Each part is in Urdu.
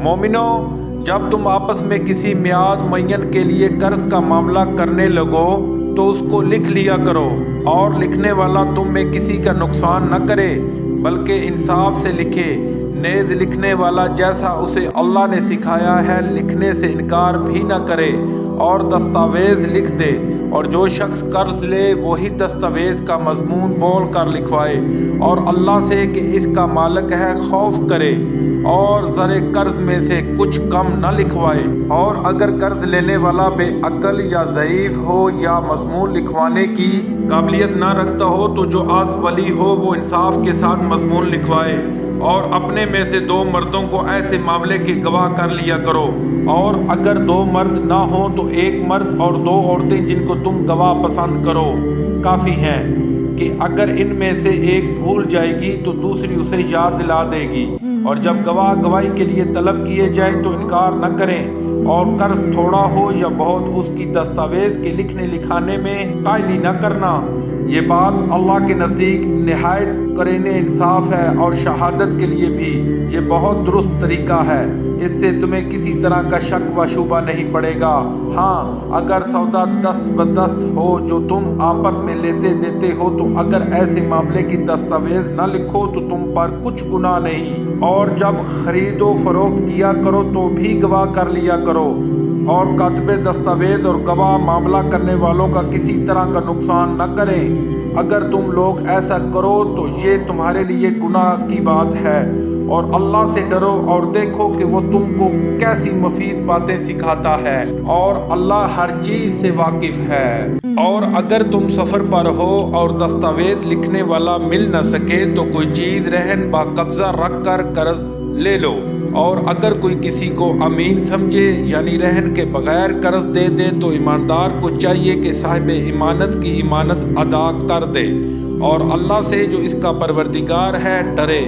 مومنو، جب تم آپس میں کسی میعاد معین کے لیے قرض کا معاملہ کرنے لگو تو اس کو لکھ لیا کرو، اور لکھنے والا تم میں کسی کا نقصان نہ کرے بلکہ انصاف سے لکھے۔ نیز لکھنے والا جیسا اسے اللہ نے سکھایا ہے لکھنے سے انکار بھی نہ کرے اور دستاویز لکھ دے، اور جو شخص قرض لے وہی دستاویز کا مضمون بول کر لکھوائے اور اللہ سے کہ اس کا مالک ہے خوف کرے، اور زر قرض میں سے کچھ کم نہ لکھوائے۔ اور اگر قرض لینے والا بے عقل یا ضعیف ہو یا مضمون لکھوانے کی قابلیت نہ رکھتا ہو تو جو آس ولی ہو وہ انصاف کے ساتھ مضمون لکھوائے، اور اپنے میں سے 2 مردوں کو ایسے معاملے کے گواہ کر لیا کرو، اور اگر 2 مرد نہ ہوں تو 1 مرد اور 2 عورتیں جن کو تم گواہ پسند کرو کافی ہیں، کہ اگر ان میں سے ایک بھول جائے گی تو دوسری اسے یاد دلا دے گی، اور جب گواہ گواہی کے لیے طلب کیے جائیں تو انکار نہ کریں، اور قرض تھوڑا ہو یا بہت اس کی دستاویز کے لکھنے لکھانے میں قائلی نہ کرنا۔ یہ بات اللہ کے نزدیک نہایت قرین انصاف ہے، اور شہادت کے لیے بھی یہ بہت درست طریقہ ہے، اس سے تمہیں کسی طرح کا شک و شبہ نہیں پڑے گا۔ ہاں، اگر سودا دست بدست ہو جو تم آپس میں لیتے دیتے ہو تو اگر ایسے معاملے کی دستاویز نہ لکھو تو تم پر کچھ گناہ نہیں، اور جب خرید و فروخت کیا کرو تو بھی گواہ کر لیا کرو، اور کاتب دستاویز اور گواہ معاملہ کرنے والوں کا کسی طرح کا نقصان نہ کریں۔ اگر تم لوگ ایسا کرو تو یہ تمہارے لیے گناہ کی بات ہے، اور اللہ سے ڈرو اور دیکھو کہ وہ تم کو کیسی مفید باتیں سکھاتا ہے، اور اللہ ہر چیز سے واقف ہے۔ اور اگر تم سفر پر ہو اور دستاویز لکھنے والا مل نہ سکے تو کوئی چیز رہن با قبضہ رکھ کر قرض لے لو، اور اگر کوئی کسی کو امین سمجھے یعنی رہن کے بغیر قرض دے دے تو ایماندار کو چاہیے کہ صاحب امانت کی امانت ادا کر دے، اور اللہ سے جو اس کا پروردگار ہے ڈرے،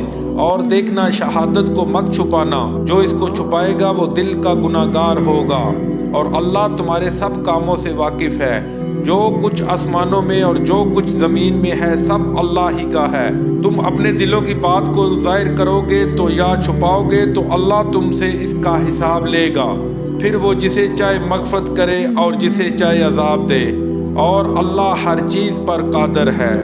اور دیکھنا شہادت کو مت چھپانا، جو اس کو چھپائے گا وہ دل کا گناہگار ہوگا، اور اللہ تمہارے سب کاموں سے واقف ہے۔ جو کچھ آسمانوں میں اور جو کچھ زمین میں ہے سب اللہ ہی کا ہے۔ تم اپنے دلوں کی بات کو ظاہر کرو گے تو یا چھپاؤ گے تو اللہ تم سے اس کا حساب لے گا، پھر وہ جسے چاہے مغفرت کرے اور جسے چاہے عذاب دے، اور اللہ ہر چیز پر قادر ہے۔